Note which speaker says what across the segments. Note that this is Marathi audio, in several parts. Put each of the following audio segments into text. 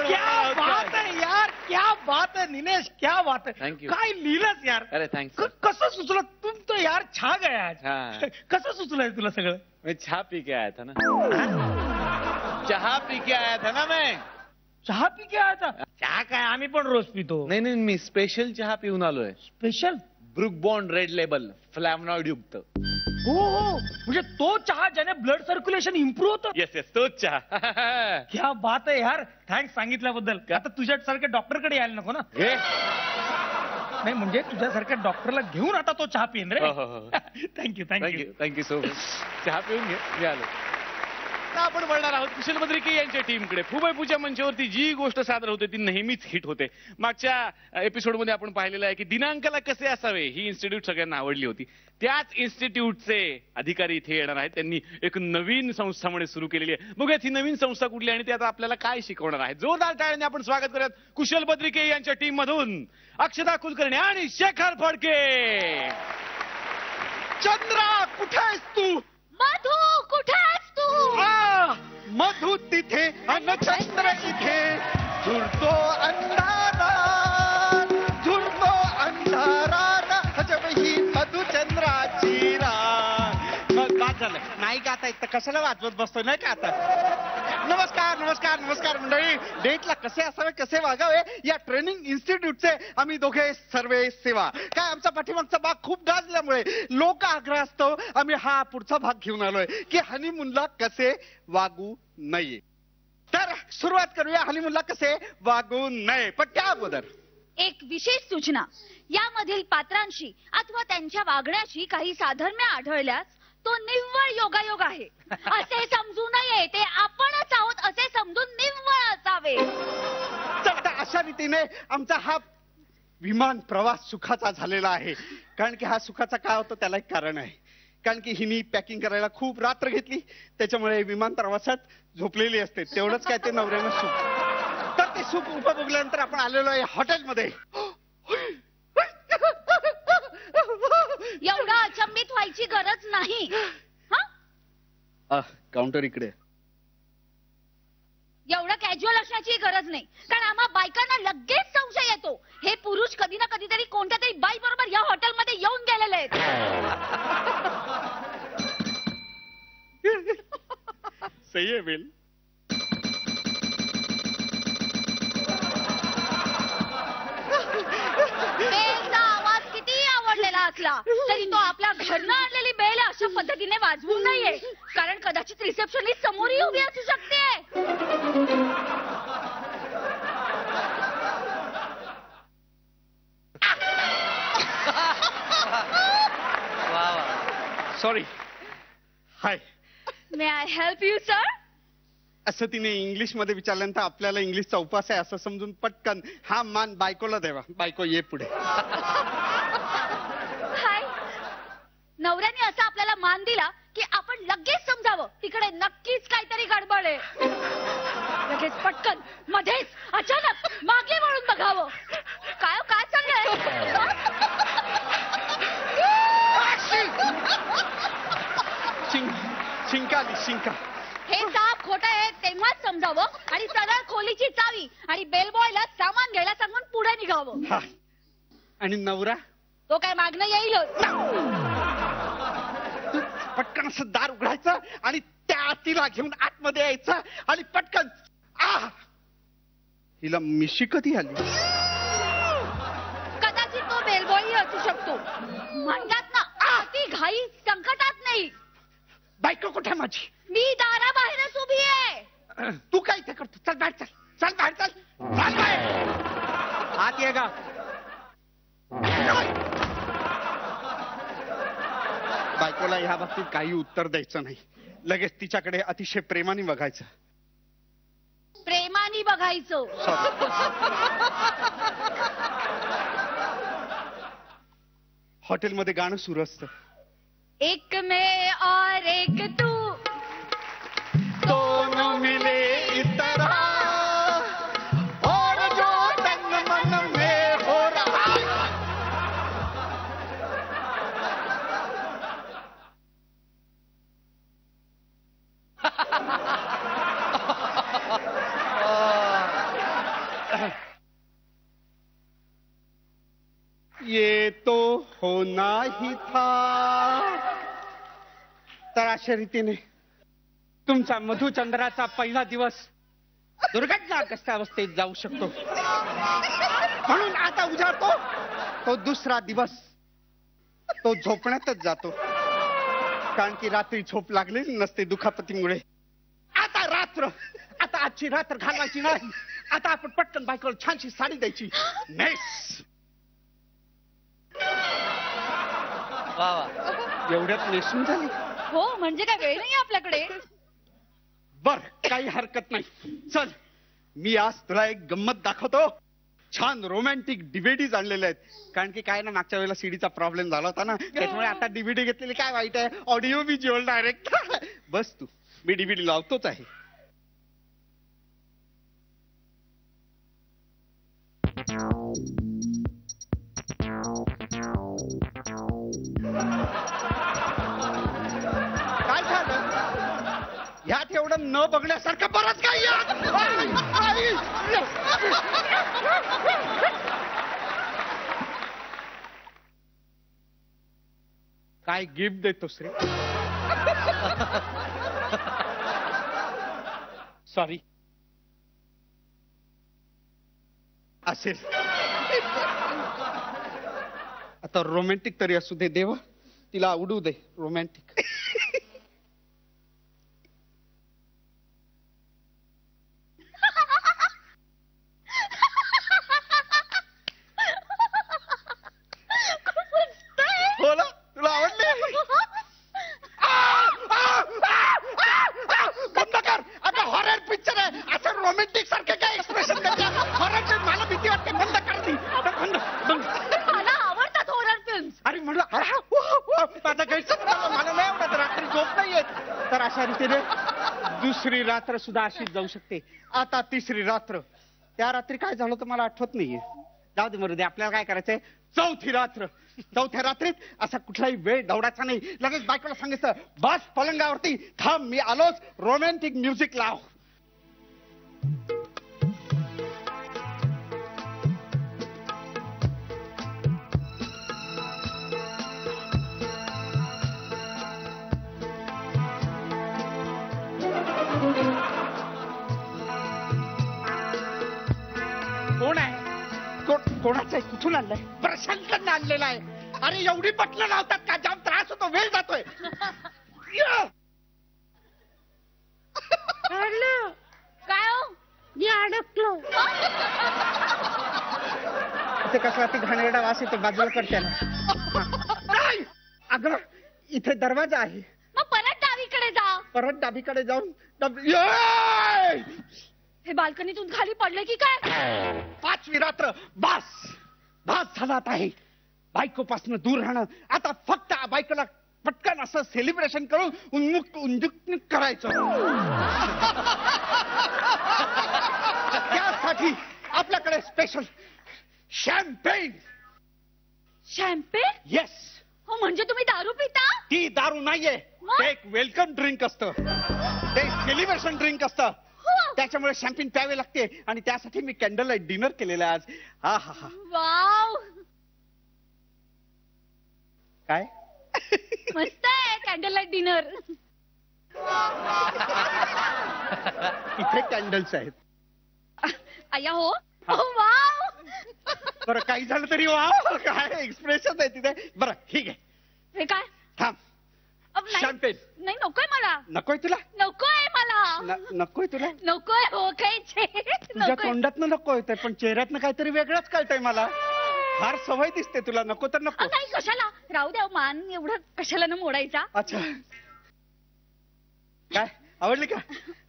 Speaker 1: क्या बात है यार, क्या बात है निलेश, क्या बात है.
Speaker 2: थँक्यू.
Speaker 1: काय लिहिलंस यार.
Speaker 2: अरे थँक्स.
Speaker 1: कसं सुचलं तुम तो यार छा गया आज.
Speaker 2: हाँ.
Speaker 1: कसं सुचलंय तुला सगळं.
Speaker 2: मैं चाय पी के आया था ना. चहा पी के आया था ना मैं.
Speaker 1: चहा पी के आया था. चहा काय आम्ही पण रोज पितो.
Speaker 2: नाही नाही मी स्पेशल चहा पिऊन आलोय.
Speaker 1: Special.
Speaker 2: Brooke Bond Red Label flavonoid युक्त.
Speaker 1: हो हो, म्हणजे तो चहा ज्याने ब्लड सर्क्युलेशन इम्प्रूव्ह होतं.
Speaker 2: येस येस तोच चहा.
Speaker 1: क्या बात आहे यार, थँक्स सांगितल्याबद्दल. आता तुझ्यासारख्या डॉक्टरकडे यायला नको ना. नाही म्हणजे तुझ्यासारख्या डॉक्टरला घेऊन आता तो चहा पिन रे. Thank you thank you
Speaker 2: thank you so much. चहा पिऊन घे. मी आलो. आपण बोलणार आहोत कुशल बद्रिके यांच्या टीमकडे. फुबैपूच्या मंचावरती जी गोष्ट सादर होते ती नेहमीच हिट होते. मागच्या एपिसोडमध्ये आपण पाहिलेलं आहे की दिनांकाला कसे असावे ही इन्स्टिट्यूट सगळ्यांना आवडली होती. त्याच इन्स्टिट्यूटचे अधिकारी इथे येणार आहेत. त्यांनी एक नवीन संस्था म्हणून सुरू केलेली आहे. बघूयात ही नवीन संस्था कुठली आणि ते आता आपल्याला काय शिकवणार आहे. जोरदार टाळ्यांनी आपण स्वागत करूयात कुशल बद्रिके यांच्या टीम मधून अक्षता कुलकर्णी आणि शेखर फडके. चंद्रा कुठे आहेस तू.
Speaker 3: मधू कुठे आहेस तू.
Speaker 1: मधु तिथे अन चंद्र इथे झुरतो अंधारा झुरतो अंधारा जब ही मधुचंद्राची रात झालं. नाही गाता येत तर कशाला वाजवत बसतोय. नाही का आता. नमस्कार नमस्कार नमस्कार मंडळी. डेटला कसे असावे कसे वागावे या ट्रेनिंग इन्स्टिट्यूटचे आम्ही दोघे सर्वे सेवा. काय आमचा पाठीमागचा भाग खूप गाजल्यामुळे लोक आग्रह असतो आम्ही हा पुढचा भाग घेऊन आलोय की हनीमूनला कसे वागू नये. तर सुरुवात करूया हनीमूनला कसे वागू नये. पण त्या अगोदर
Speaker 3: एक विशेष सूचना. यामधील पात्रांशी अथवा त्यांच्या वागण्याशी काही साधर्म्य आढळल्यास तो निव्वळ योगायोग आहे असे समजू नये. ते आपणच आहोत असे समजून निव्वळ असावे.
Speaker 1: तर अशा रीतीने आमचा हा विमान प्रवास सुखाचा झालेला आहे. कारण की हा सुखाचा काय होतो त्याला एक कारण आहे. कारण की हिनी पॅकिंग करायला खूप रात्र घेतली त्याच्यामुळे विमान प्रवासात झोपलेली असते. तेवढंच काय ते नवऱ्यानं सुख. तर ते सुख उपभोगल्यानंतर आपण आलेलो आहे हॉटेलमध्ये.
Speaker 3: एवढा अचंबित व्हायची गरज नाही.
Speaker 1: काउंटर इकडे.
Speaker 3: एवढं कॅज्युअल असण्याची गरज नाही. कारण आम्हा बायकांना लगेच संशय येतो हे पुरुष कधी ना कधीतरी कोणत्या तरी बाई बरोबर या हॉटेलमध्ये येऊन गेलेले आहेत.
Speaker 1: सही आहे बेल.
Speaker 3: बेलचा आवाज किती आवडलेला असला तरी तो आपल्या घरनं आणलेली बेल अशा पद्धतीने वाजवू नये. कारण कदाचित रिसेप्शनिस्ट समोरही उभी असू शकते.
Speaker 1: Sorry. High.
Speaker 3: May I help you sir.
Speaker 1: असं तिने इंग्लिश मध्ये विचारल्यानंतर आपल्याला इंग्लिशचा उपास आहे असं समजून पटकन हा मान बायकोला द्यावा. बायको ये पुढे.
Speaker 3: हाय. नवऱ्याने असा आपल्याला मान दिला की आपण लगेच समजावं तिकडे नक्कीच काहीतरी गडबड आहे. लगेच पटकन मध्येच अचानक मागे वळून बघावं. काय काय चाललंय.
Speaker 1: शिंका आली शिंका.
Speaker 3: हे साप खोटं आहे तेव्हाच समजावं आणि सरळ खोलीची चावी आणि बेलबॉयला सामान घ्यायला सांगून पुढे निघावं.
Speaker 1: आणि नवरा
Speaker 3: तो काय मागणं येईलच.
Speaker 1: पटकन असं दार उघडायचं आणि त्या तिला घेऊन आतमध्ये यायचं आणि पटकन. हिला मिशी कधी आली.
Speaker 3: कदाचित तो बेलबॉय असू शकतो. म्हणतात ना ती घाई संकटात नाही.
Speaker 1: बायको कुठे माझी.
Speaker 3: मी दाराबाहेरच उभी आहे.
Speaker 1: तू काय इथे करतो. चल बाहेर चल. चल बाहेर चल. चल बाहेर. आत ये गा. बायकोला ह्या बाबतीत काही उत्तर द्यायचं नाही. लगेच तिच्याकडे अतिशय प्रेमाने बघायचं.
Speaker 3: प्रेमाने बघायचं.
Speaker 1: हॉटेलमध्ये गाणं सुरू असतं.
Speaker 3: एक मैं और एक तू
Speaker 1: दोनों मिले इस तरह और जो तन मन में हो रहा. नाही था. तर अशा रीतीने तुमचा मधुचंद्राचा पहिला दिवस दुर्घटनाग्रस्त अवस्थेत जाऊ शकतो. म्हणून आता उजाडतो तो दुसरा दिवस तो झोपण्यातच जातो. कारण की रात्री झोप लागलेली नसते दुखापतीमुळे. आता रात्र, आता आजची रात्र घालवायची नाही. आता आपण पटकन बायकोला छानशी साडी द्यायची. नेस एवढ्यात नेसून झाली.
Speaker 3: हो म्हणजे काय वेळ नाही आपल्याकडे.
Speaker 1: बर काही हरकत नाही. चल मी आज तुला एक गंमत दाखवतो. छान रोमॅन्टिक डीव्हीडीज आणलेले आहेत. कारण की काय ना मागच्या वेळेला सीडीचा प्रॉब्लेम झाला होता ना, त्याच्यामुळे आता डीव्हीडी घेतलेली काय वाईट आहे. Audio visual direct. बस तू, मी डीव्हीडी लावतोच आहे. काय झालं यात एवढं न बघण्यासारखं बरंच काही आहे. काय गिफ्ट देतोस रे? सॉरी. असेल आता रोमॅन्टिक तरी असू दे. देवा तिला आवडू दे रोमॅन्टिक. हो ना, तुला आवडले? बंद कर. आता हॉरर पिक्चर आहे. असं रोमॅन्टिक सारखे काय एक्सप्रेशन करते. हॉररचे मला भीती वाटते. बंद कर ती. बंद बंद.
Speaker 3: मला आवडतात हॉरर फिल्म्स.
Speaker 1: अरे म्हणलं माझा गैरसमज झाला. मला नाही आवडत. रात्री झोप नाही येत. तर अशा रीतीने दुसरी रात्र सुद्धा अशीच जाऊ शकते. आता तिसरी रात्र. त्या रात्री काय झालं तर मला आठवत नाहीये. जाऊ दे मरू दे. आपल्याला काय करायचंय. चौथी रात्र. चौथ्या रात्रीत असा कुठलाही वेळ दौडायचा नाही. लगेच बायकोला सांगायचं बस पलंगावरती थांब मी आलोच. रोमॅन्टिक म्युझिक लाव. कोण आहे? कोणाचं आहे? कुठून आणलंय? प्रशांतकडनं आणलेला आहे. अरे एवढी बटणं लावतात का? जाम त्रास होतो. वेळ जातोय.
Speaker 3: काय हो? मी अडकलो.
Speaker 1: इथे कसला ती घाणेरडा वास येतो. बाजूला करते नाही. अगं इथे दरवाजा आहे.
Speaker 3: मग परत डावीकडे जा.
Speaker 1: परत डावीकडे जाऊन
Speaker 3: हे बाल्कनीतून खाली पडले की काय?
Speaker 1: पाचवी रात्र. बास बास झाला आता आहे. बायकोपासून दूर राहणं. आता फक्त बायकोला पटकन असं सेलिब्रेशन करून उन्मुक्त करायचं. त्यासाठी आपल्याकडे स्पेशल शॅम्पेन.
Speaker 3: शॅम्पेन?
Speaker 1: येस.
Speaker 3: हो म्हणजे तुम्ही दारू पिता?
Speaker 1: ती दारू नाहीये. ते एक वेलकम ड्रिंक असतं. ते सेलिब्रेशन ड्रिंक असतं. त्याच्यामुळे शॅम्पेन प्यावे लागते. आणि त्यासाठी मी कॅन्डल लाईट डिनर केलेला आज. हा हा हा.
Speaker 3: वाव
Speaker 1: काय
Speaker 3: मस्त आहे कॅन्डल लाईट डिनर.
Speaker 1: इथे कॅन्डल्स आहेत.
Speaker 3: अय्या हो. वाव.
Speaker 1: बरं काही झालं तरी वाव. काय एक्सप्रेशन आहे तिथे. बरं ठीक आहे.
Speaker 3: हे काय?
Speaker 1: थांब. शॅम्पेन.
Speaker 3: नाही नकोय मला.
Speaker 1: नकोय तुला?
Speaker 3: नकोय मला.
Speaker 1: नकोय तुला?
Speaker 3: नकोय. हो कायचे
Speaker 1: तुझ्या तोंडातनं नकोय तर पण चेहऱ्यातनं काहीतरी वेगळंच कळतंय मला. फार सवय दिसते तुला. नको तर नको.
Speaker 3: नाही कशाला. राहू द्या मान एवढं कशाला न मोडायचा.
Speaker 1: अच्छा काय आवडली का?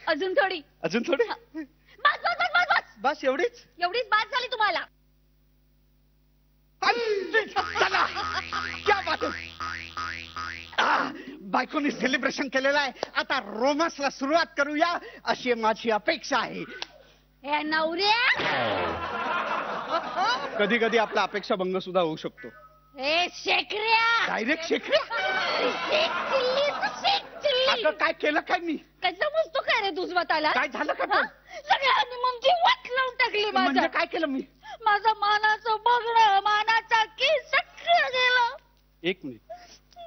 Speaker 3: अजून थोडी.
Speaker 1: अजून थोडी.
Speaker 3: बस बस बस बस बस.
Speaker 1: बस एवढीच.
Speaker 3: एवढीच बात झाली तुम्हाला.
Speaker 1: चला क्या बात आहे. बायकोनी सेलिब्रेशन केलेलं आहे. आता रोमन्सला सुरुवात करूया अशी माझी अपेक्षा आहे.
Speaker 3: हे नवऱ्या.
Speaker 1: कधी कधी आपला अपेक्षा भंग सुद्धा होऊ शकतो.
Speaker 3: हे शेकऱ्या.
Speaker 1: डायरेक्ट शेकऱ्या.
Speaker 3: शेक चिल्ली शेक चिल्ली.
Speaker 1: अगं काय केलं काय मी?
Speaker 3: कसं मस्त काय रे तू स्वतःला?
Speaker 1: काय झालं का पण?
Speaker 3: सगळ्यांनी म्हणजे वाट लावून टाकली
Speaker 1: म्हणजे
Speaker 3: माझं.
Speaker 1: काय केलं मी?
Speaker 3: माझं मानाचं बघणं मानाचा की सगळं गेलं.
Speaker 4: एक मिनिट,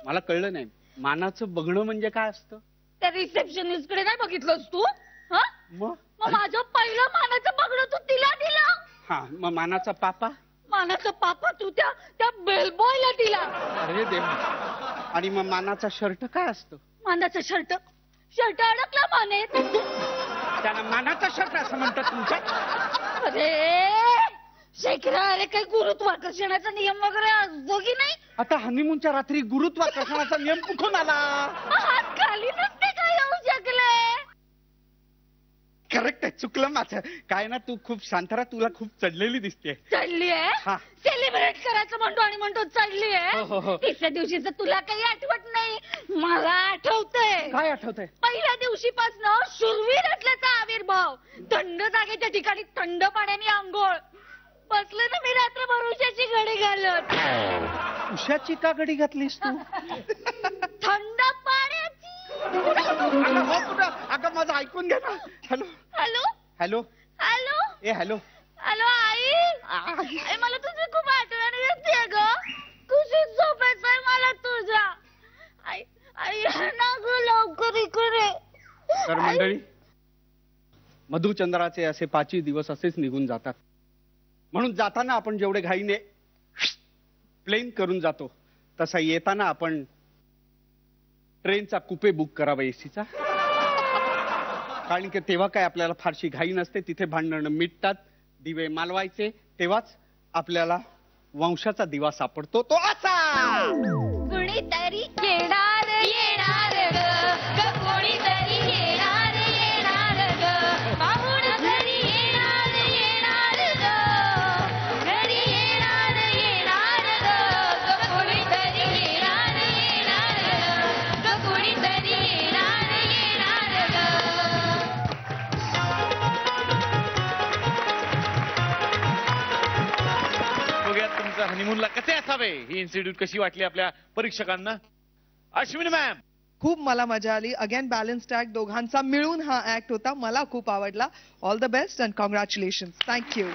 Speaker 4: मला कळलं नाही, मानाचं बघणं म्हणजे काय असतं?
Speaker 3: त्या रिसेप्शनिस्ट कडे नाही बघितलंस तू? हा?
Speaker 4: मग
Speaker 3: मग माझं पहिलं मानाचं बघणं तू तिला दिलं.
Speaker 4: हा, मग मानाचा पापा?
Speaker 3: मानाचं पापा तू त्या बेलबॉयला दिला.
Speaker 4: अरे देव. आणि मग मानाचा शर्ट काय असतं?
Speaker 3: मानाचं शर्ट अडकला मानेत.
Speaker 4: त्याला मानाचा शर्ट असं म्हणतात तुमच्या?
Speaker 3: अरे शेखरा, अरे काही गुरुत्वाकर्षणाचा नियम वगैरे असतो की नाही?
Speaker 4: आता हनीमूनच्या रात्री गुरुत्वाकर्षणाचा नियम कुठून आला?
Speaker 3: हात खाली नसते काय येऊ शकले?
Speaker 4: करेक्ट आहे, चुकलं माझं. काय ना, तू खूप शांत राहा, तुला खूप चढलेली दिसते.
Speaker 3: चढली आहे?
Speaker 4: हा.
Speaker 3: सेलिब्रेट करायचं म्हणतो आणि म्हणतो चढली
Speaker 4: हो, हो, हो.
Speaker 3: आहे. तिसऱ्या दिवशीच तुला काही आठवत नाही? मला आठवतंय.
Speaker 4: काय आठवतंय?
Speaker 3: पहिल्या दिवशीपासनं शूरवीर असल्याचा आविर्भाव, थंड जागेच्या ठिकाणी थंड पाण्याने आंघोळ, बसले ना मी रात्रभर उशाची घडी घालत.
Speaker 4: उशाची का घडी घातलीस तू?
Speaker 3: थंड पाण्याची.
Speaker 4: अगं हो कुठं? अगं माझं ऐकून घे ना. हॅलो
Speaker 3: हॅलो
Speaker 4: हॅलो
Speaker 3: हॅलो
Speaker 4: ए हॅलो.
Speaker 3: हॅलो आई. आई, मला तुझी खूप आठवण येते ग. कुशीत झोपायचंय मला तुझ्या. आई आई ना ग लवकर इकडे.
Speaker 4: तर मंडळी, मधुचंद्राचे असे 5 दिवस असेच निघून जातात. म्हणून जाताना आपण जेवढे घाईने प्लेन करून जातो, तसा येताना आपण ट्रेनचा कुपे बुक करावा एसीचा. कारण की तेव्हा काय आपल्याला फारशी घाई नसते. तिथे भांडणं मिटतात, दिवे मालवायचे, तेव्हाच आपल्याला वंशाचा दिवा सापडतो. तो असा.
Speaker 3: कुणीतरी येणार येणार ग, कुणीतरी येणार येणार ग, पाहून घरी येणार येणार ग, घरी येणार येणार ग, कुणीतरी येणार येणार ग, कुणीतरी येणार येणार ग.
Speaker 2: बघूयात तुमचं हनीमूनला कसे असावे ही इन्स्टिट्यूट कशी वाटली आपल्या परीक्षकांना. अश्विनी मॅम.
Speaker 5: खूप मला मजा आली. अगेन बॅलन्स्ड ऍक्ट दोघांचा मिळून हा ऍक्ट होता. मला खूप आवडला. All the best and congratulation. Thank you.